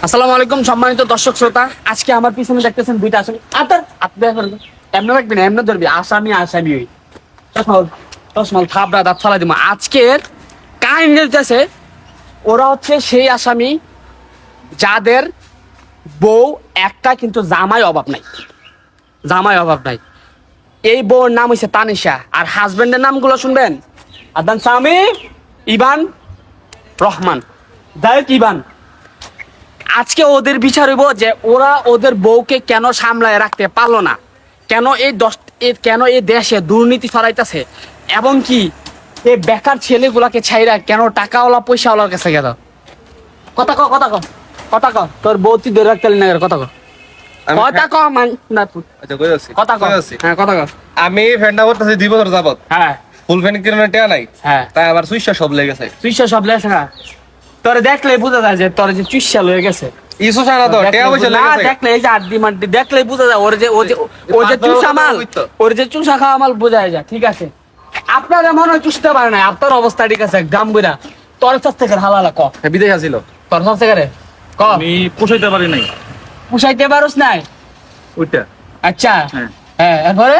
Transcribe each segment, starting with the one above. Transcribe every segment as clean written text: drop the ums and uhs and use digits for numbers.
আসসালামু আলাইকুম সম্মানিত দর্শক শ্রোতা, আজকে আমার পিছনে দেখতেছেন দুইটা আসামি। এমনি রাখবি না, এমনি ধরবি। আসামি ওই চশমাল থাবড়া দাঁত ফালাই দিব। আজকের কাহিনী হইতেছে, ওরা হচ্ছে সেই আসামি যাদের বউ একটা, কিন্তু জামাই অভাব নাই। এই বউর নাম হইছে তানিশা, আর হাজবেন্ডের নামগুলো শুনবেন: আদনান সামি, ইভান রহমান, দায়ক ইভান। আজকে ওদের বিচার হইব যে ওরা ওদের বউকে কেন সামলায় রাখতে পারলো না, কেন এই দেশে দুর্নীতি ছড়াইতেছে, এবং কি এই বেকার ছেলেগুলাকে ছাইরা কেন টাকাওয়ালা পয়সাওয়ালার কাছে গেল। কথা ক তোর বউ তুই ধরে রাখতে না, কথা ক। আমি ফ্যানটা করতেছি 2 বছর যাবত। হ্যাঁ, ফুল ফ্যান কিনে টেয়া নাই। হ্যাঁ, তাই আবার সুইচটা সব লেগে গেছে। সব লেগেছে। তোরে দেখলে বোঝা যায় যে তোর যে চুইসা লয়ে গেছে। ইসু ছাড়া তো টেয়া পয়সা লেগে গেছে। দেখলে এই যে আড্ডি মাড্ডি দেখলে বোঝা যায় ওর যে চুষা মাল, ওর যে চুষা খাওয়া মাল বোঝা যায়। ঠিক আছে, আপনারা মনে হয় চুষতে পারে না, আপনার অবস্থা ঠিক আছে গাম্বুরা। তোর কাছ থেকে হালালা ক বিদেশ আসিল। তোর কাছ থেকে ক আমি পুষাইতে পারি নাই। পুষাইতে পারোস নাই? ওইটা আচ্ছা, হ্যাঁ। হ্যাঁ, এরপরে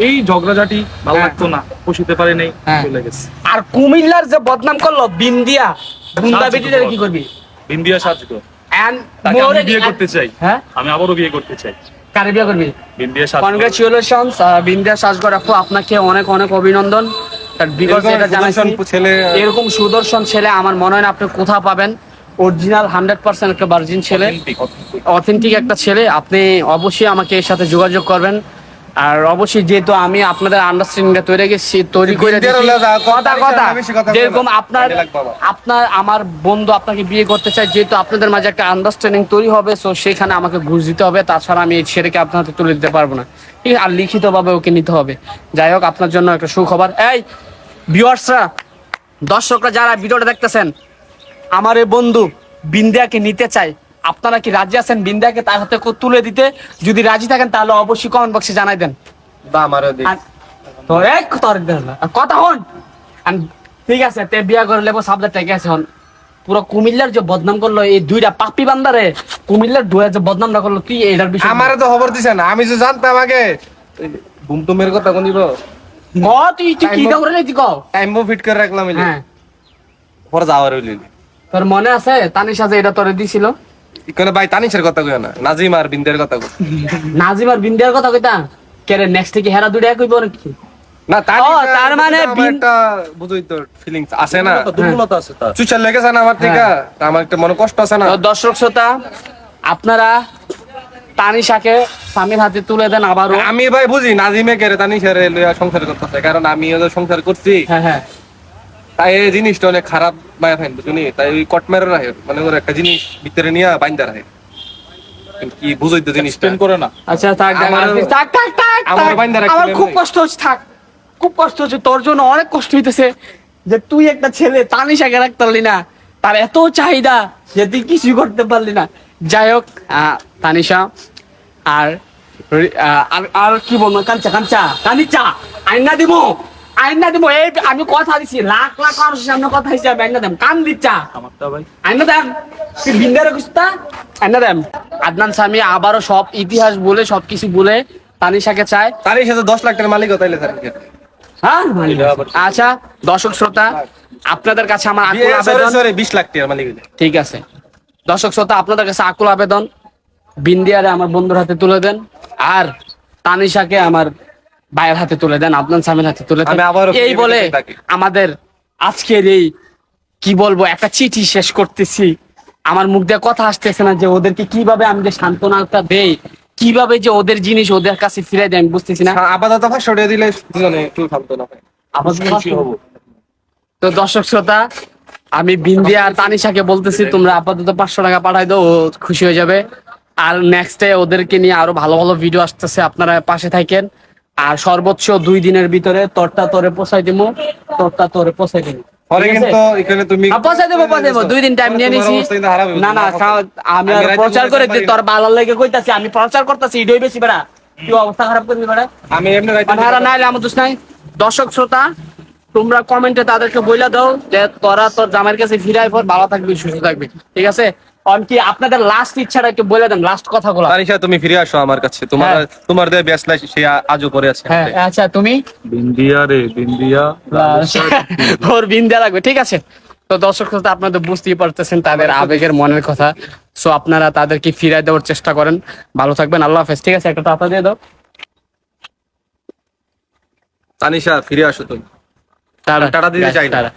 এই ঝগড়াঝাটি ভালো লাগতো না, পুষিতে পারি নাই, হ্যাঁ। চলে গেছে। আর কুমিল্লার যে বদনাম করলো বিন্দিয়া, বুন্দা বেটিটারে কি করবি? বিন্দিয়া সাজগো, And তাকে আমি more- বিয়ে করতে চাই। হ্যাঁ, আমি আবারও বিয়ে করতে চাই। কারে বিয়ে করবি? বিন্দিয়া সাজগো। কনগ্রাচুলেশনস বিন্দিয়া সাজগর আপু, আপনাকে অনেক অনেক অভিনন্দন। বিকজ এটা জানাইছি, ছেলে এরকম সুদর্শন ছেলে আমার মনে হয় না আপনি কোথাও পাবেন। অরিজিনাল 100% একটা ভার্জিন ছেলে, অথেন্টিক একটা ছেলে। আপনি অবশ্যই আমাকে এর সাথে যোগাযোগ করবেন। আর অবশ্যই যেহেতু আমি আপনাদের আন্ডারস্ট্যান্ডিংটা তৈরি করে যেরকম আপনার আমার বন্ধু আপনাকে বিয়ে করতে চাই, যেহেতু আপনাদের মাঝে একটা আন্ডারস্ট্যান্ডিং তৈরি হবে, সো সেখানে আমাকে ঘুষ দিতে হবে। তাছাড়া আমি এই ছেলেকে আপনার হাতে তুলে দিতে পারবো না, ঠিক আছে? আর লিখিতভাবে ওকে নিতে হবে। যাই হোক, আপনার জন্য একটা সুখবর। এই ভিউয়ার্সরা, দর্শকরা যারা ভিডিওটা দেখতেছেন, আমার এই বন্ধু বিন্দিয়াকে নিতে চাই। আপনারা কি রাজি আছেন বিন্দিয়াকে তার হাতে তুলে দিতে? যদি রাজি থাকেন তাহলে অবশ্যই কমেন্ট বক্সে জানাই দেন। কথা হন। ঠিক আছে, তে বিয়া করে লেবো সাবজেক্ট ঠিক আছে। হন পুরো কুমিল্লার যে বদনাম করলো এই দুইটা পাপি বান্দারে, কুমিল্লার দুয়া যে বদনামটা করলো, তুই এটার বিষয়ে আমারে তো খবর দিছে না। আমি যে জানতাম আগে বুমটুমের কথা কোন দিব তুই কি দাও রে তুই কও। টাইম ফিট করে রাখলাম। হ্যাঁ, পরে যাওয়ার হইল। তোর মনে আছে তানিশা যে এটা তোরে দিছিল? ইকনে ভাই তানিশের কথা কইও না, নাজিম আর বিন্দের কথা কই। নাজিম আর বিন্দিয়ার কথা কইতা কেরে? নেক্সট থেকে হেরা দুইটা কইব নাকি? না তার মানে একটা বুঝই তো ফিলিংস আছে না, দুর্বলতা আছে তার। চুচার লেগেছে না আমার থেকে। আমার একটা মনে কষ্ট আছে না। তো দর্শক শ্রোতা, আপনারা তানিশাকে স্বামীর হাতে তুলে দেন আবারও। আমি ভাই বুঝি নাজিমে কেরে তানিশের লইয়া সংসার করতেছে, কারণ আমি ওদের সংসার করছি। হ্যাঁ, হ্যাঁ, তাই এই জিনিসটা অনেক খারাপ মায়া ফাইন বুঝুনি। তাই ওই কটমের রাখে, মানে ওর একটা জিনিস ভিতরে নিয়ে বাইন্দা রাখে। কি বুঝই তো জিনিসটা স্পেন্ড করে না। আচ্ছা থাক, আমার বাইন্দা রাখছি। আমার খুব কষ্ট হচ্ছে, থাক, খুব কষ্ট হচ্ছে তোর জন্য, অনেক কষ্ট হইতেছে যে তুই একটা ছেলে তানিশাকে রাখতে পারলি না, তার এত চাহিদা যে তুই কিছুই করতে পারলি না। যাই হোক, তানিশা আর আর কি বলবো, কানিচা আইনা দিব। এই আমি কথা দিছি, লাখ লাখ মানুষের সামনে কথা দিছি, আমি আইনা দেম। কান দিচ্ছা আমারটা ভাই আইনা দেম, তুই বিন্দারে কুস্তা আইনা দেম। আদনান সামি আবারও সব ইতিহাস বলে, সবকিছু বলে তানিশাকে চায়। তারই সাথে 10 লাখ টাকার মালিক হতাইলে স্যার। হ্যাঁ, আচ্ছা দর্শক শ্রোতা, আপনাদের কাছে আমার আকুল আবেদন। 20 লাখ টাকার মালিক। ঠিক আছে দর্শক শ্রোতা, আপনাদের কাছে আকুল আবেদন, বিন্দিয়ারে আমার বন্ধুর হাতে তুলে দেন, আর তানিশাকে আমার ভাইয়ের হাতে তুলে দেন, আপনার স্বামীর হাতে তুলে দেন। এই বলে আমাদের আজকের এই কি বলবো একটা চিঠি শেষ করতেছি। আমার মুখ দিয়ে কথা আসতেছে না যে ওদেরকে কিভাবে আমি যে সান্ত্বনাটা দেই, কিভাবে যে ওদের জিনিস ওদের কাছে ফিরে দেয়, আমি বুঝতেছি না। আপাতত 500 টাকা দিলে দুজনে একটু সান্ত্বনা পায়। খুশি হব। তো দর্শক শ্রোতা, আমি বিন্দিয়া আর তানিশাকে বলতেছি তোমরা আপাতত 500 টাকা পাঠাই দাও, ও খুশি হয়ে যাবে। আর নেক্সট ডে ওদেরকে নিয়ে আরো ভালো ভালো ভিডিও আসতেছে, আপনারা পাশে থাকেন। আর সর্বোচ্চ 2 দিনের ভিতরে তোরটা তোরে পৌঁছাই দিব, তোরটা তোরে পৌঁছাই দিব। পরে কিন্তু এখানে তুমি পৌঁছাই দেবো 2 দিন টাইম নিয়ে নিছি। না আমি আর প্রচার করে যে তোর ভালো লেগে কইতাছি, আমি প্রচার করতেছি ইডই বেশি বেড়া, তুই অবস্থা খারাপ করবি বেড়া। আমি এমনি নাইলে আমার দোষ নাই। দর্শক শ্রোতা, তোমরা কমেন্টে তাদেরকে বইলা দাও যে তোরা তোর জামাইয়ের কাছে ফিরাই পর ভালো থাকবি, সুস্থ থাকবি, ঠিক আছে? কি আপনাদের লাস্ট ইচ্ছাটা একটু বলে দেন, লাস্ট কথাগুলো। তানিশা তুমি ফিরে আসো আমার কাছে, তোমার হ্যাঁ। তোমার দেয়া ব্যাসলাই সে আজও করে আছে হ্যাঁ আচ্ছা তুমি বিন্দিয়া রে বিন্দিয়া, ওর বিন দেওয়া লাগবে, ঠিক আছে। তো দর্শক শ্রোতা আপনাদের বুঝতেই পারতেছেন তাদের আবেগের মনের কথা। সো আপনারা তাদেরকে ফিরাই দেওয়ার চেষ্টা করেন। ভালো থাকবেন, আল্লাহ হাফেজ। ঠিক আছে, একটা টাটা দিয়ে দাও। তানিশা ফিরে আসো তুমি। টাটা টাটা দিতে চাই না। টাটা।